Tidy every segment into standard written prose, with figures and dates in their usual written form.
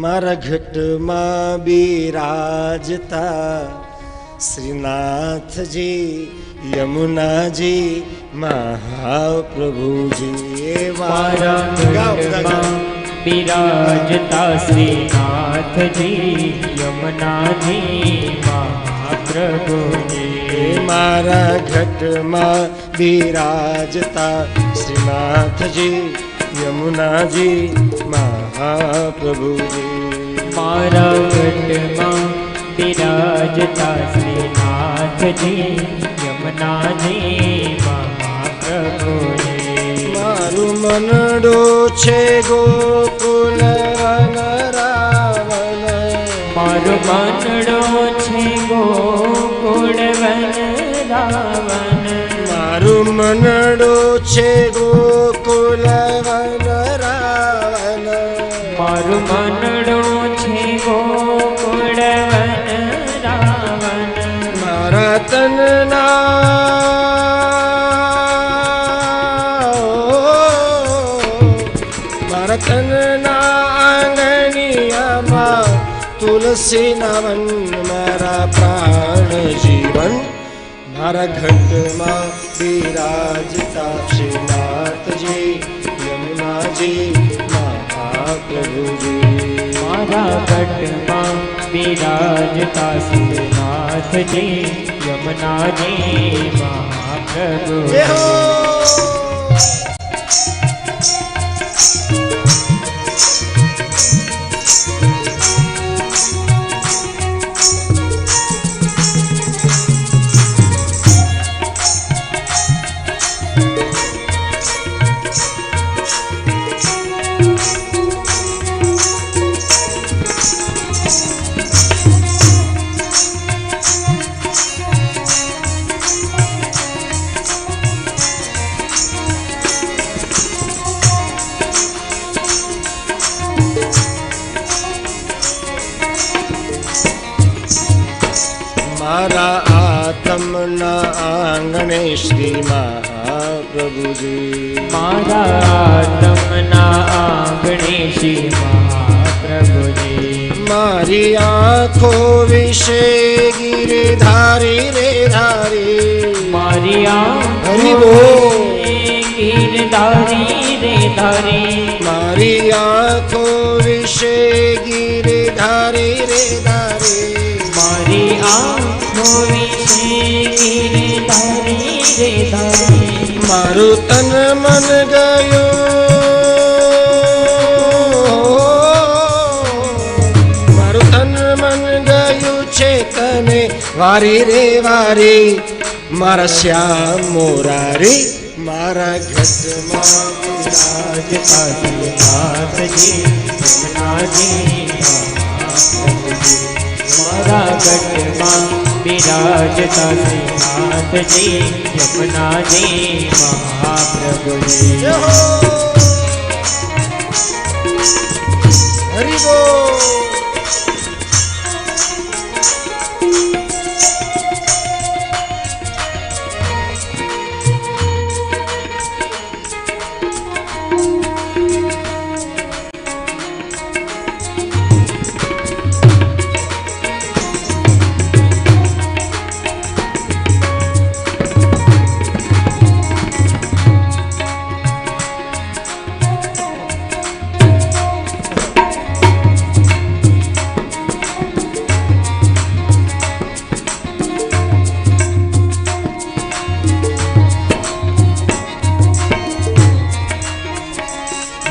મારા ઘટમાં બિરાજતા શ્રીનાથજી યમુનાજી મહાપ્રભુજી મારા ઘટમાં બિરાજતા શ્રીનાથજી યમુનાજી મહાપ્રભુજી મારા ઘટમાં બિરાજતા શ્રીનાથજી યમુનાજી મહાપ્રભુજી મારા ઘટમાં બિરાજતા શ્રીનાથજી યમુનાજી મહાપ્રભુજી મારું મનડો છે ગોકુલ વન રાવણ મારું મનડો છે ગોકુળ વન રાવણ મારું મનડો છે ગોકુલ વન રાવણ મારું મનડો છે ગોકુળ વન રાવણ મારા તનના આંગણિયામાં તુલસીના વન મારા પ્રાણ જીવન મારા ઘટમાં બિરાજતા શ્રીનાથજી યમુનાજી મહાપ્રભુજી મારા ઘટમાં બિરાજતા શ્રીનાથજી યમુનાજી મહાપ્રભુજી મારા આત્મના આંગણે શ્રી મહાપ્રભુજી મારા આત્મના આંગણે શ્રી મહાપ્રભુજી મારી આંખો વિશે ગિરધારી રે ધારી મારી આંખો ગિરધારી રે ધારી મારી આંખો વિશે ગિરધારી રે ધારી મારી આંખો વિશે ગિરધારી રે ધારી મારું તન મન ગયું મારું તન મન ગયું છે તને વારી રે વારી મારા શ્યામ મોરારી મારા ઘટમાં બિરાજતા શ્રીનાથજી યમુનાજી મહાપ્રભુજી મારા ઘટમાં બિરાજતા શ્રીનાથજી યમુનાજી મહાપ્રભુજી હરિ બોલ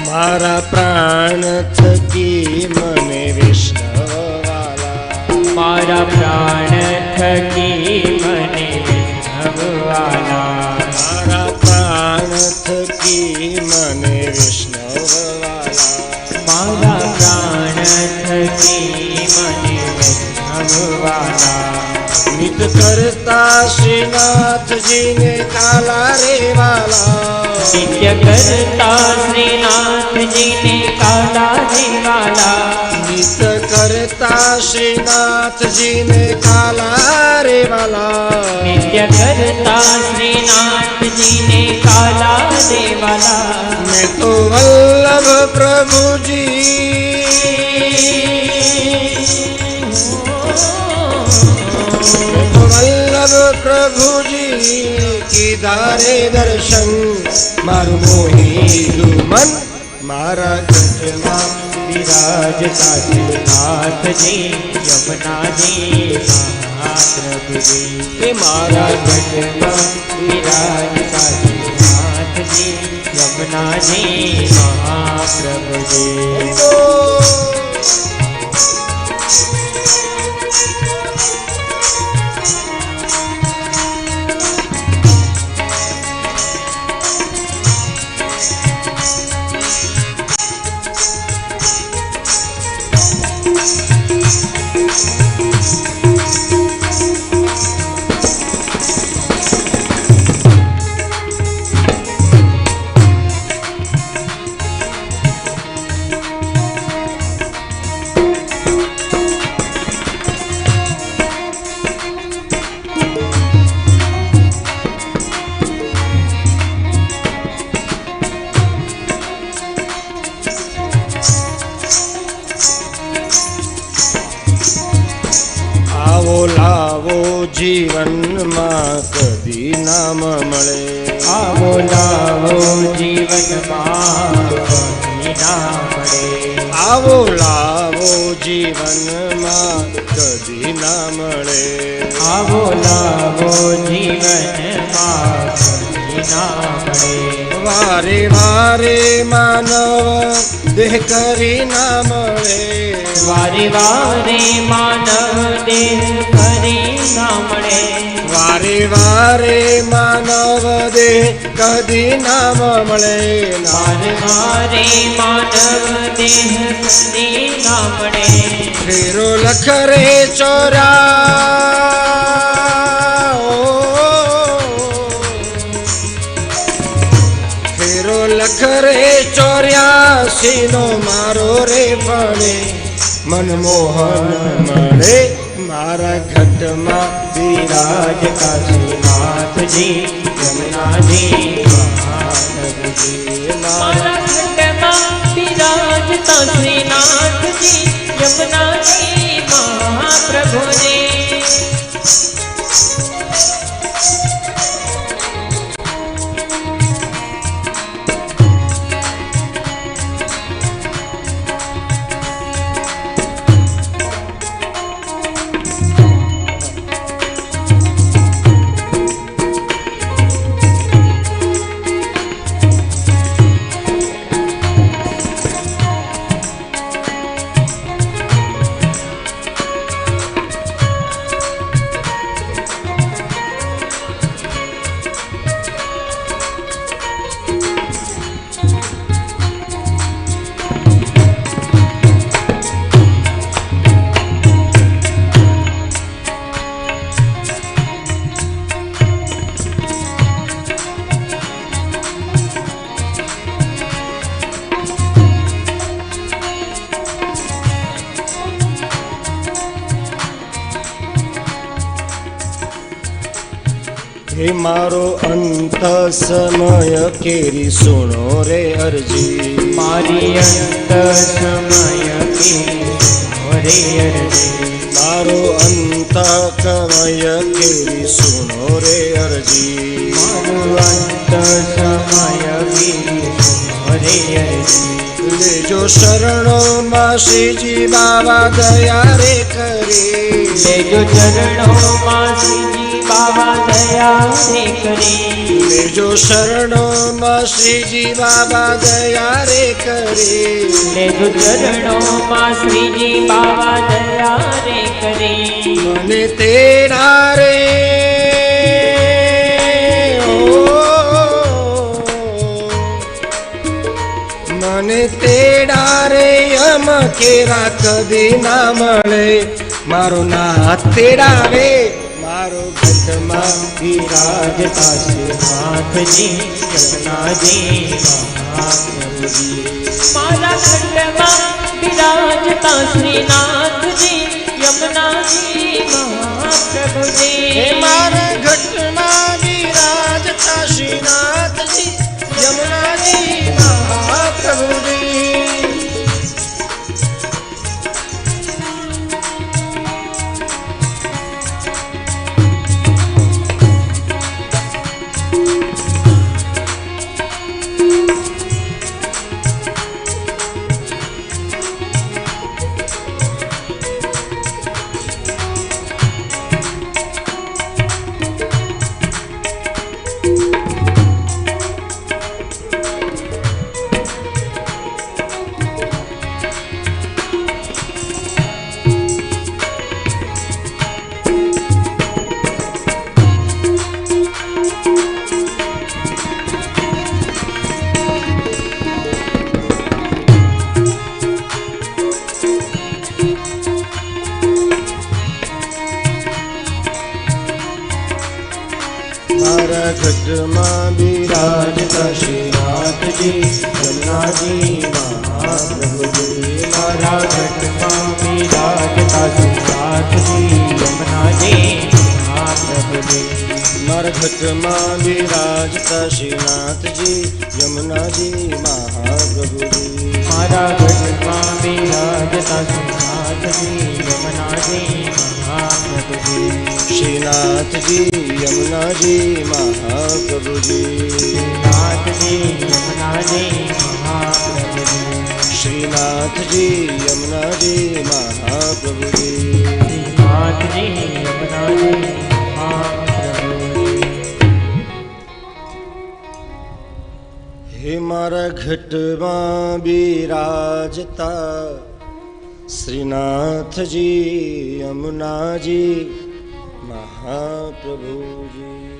મારા પ્રાણ થકી મને વિષ્ણુવાલા મારા પ્રાણ થકી મને વિષ્ણુવાલા મારા પ્રાણ થકી મને વિષ્ણુવાલા મારા પ્રાણ થકી મને વિષ્ણુવાલા નિત કરતા શ્રીનાથજીને કાલા રે વાલા નિત્ય કરતા શ્રીનાથજીને કાલા રે વાલા નિત કરતા શ્રીનાથજીને કાલા રે વાલા નિત્ય કરતા શ્રીનાથજીને કાલા રે વાલા मैं तो वल्लभ प्रभु जी जब प्रभुजी कीधा रे दर्शन माરું મોહિલું મન મારા ઘટમાં વિરાજતા નાથજી યમુનાજી મહાપ્રભુજી એ મારા ઘટમાં વિરાજતા નાથજી યમુનાજી મહાપ્રભુજી જીવનમાં કદી નામ મળે આવો લાવો જીવનમાં કદી ના મળે આવો લાવો જીવનમાં કદી ના મળે આવો લાવો જીવનમાં કદી ના મળે વારે વારે માનવ દેહ કરી ના મળે વારે વારે માનવ દેહ કરી ના મળે વારે વારે માનવ દેહ કદી નામ મળે વારે વારે માનવ દેહ કદી ના મળે ફેરો લખરે ચોરા ફેરો લખરે 84 નો મારો રે પડે મનમોહન મળે મારા ઘટમાં વિરાજતા નાથજી યમુનાજી મહાપ્રભુજી મારા ઘટમાં વિરાજતા શ્રીનાથજી યમુનાજી મહાપ્રભુજી હે મારો અંત સમય કેરી સુણો રે અરજી મારી અંત સમય કેરી સુણો રે અરજી મારો અંત કમય કેરી સુણો રે અરજી મારું અંત સમય કેરી સુણો રે અરજી લેજો શરણોમાં શ્રીજી બાબા દયા રે કરી લેજો ચરણોમાં શ્રીજી બાબા દયા રે કરી લેજો શરણોમાં શ્રીજી બાબા દયા રે કરી લેજો ચરણોમાં શ્રીજી બાબા દયા રે કરી મને તેડા રે મને તેડા રે યમ કેરા કદી ના મળે મારો નાથ તેડાવે મારો ઘટમાં વિરાજતા શ્રીનાથજી યમુનાજી મહાપ્રભુજી મારા ઘટમાં વિરાજતા શ્રીનાથજી યમુનાજી મહાપ્રભુજી મારા ઘટમાં વિરાજતા શ્રીનાથજી યમુનાજી મહાપ્રભુજી મારા ઘટમાં બિરાજતા શ્રીનાથજી યમુનાજી મહાપ્રભુજી મારા ઘટમાં બિરાજતા શ્રીનાથજી યમુનાજી મહાપ્રભુજી મારા ઘટમાં બિરાજતા શ્રીનાથજી યમુનાજી મહાપ્રભુજી મારા ઘટમાં બિરાજતા શ્રીનાથજી યમુનાજી મહાપ્રભુજી શ્રીનાથજી યમુનાજી મહાપ્રભુજી શ્રીનાથજી યમુનાજી મહાપ્રભુજી શ્રીનાથજી યમુનાજી મહાપ્રભુજી શ્રીનાથજી યમુનાજી મહાપ્રભુજી હે મારા ઘટમાં બિરાજતા શ્રીનાથજી યમુનાજી મહાપ્રભુજી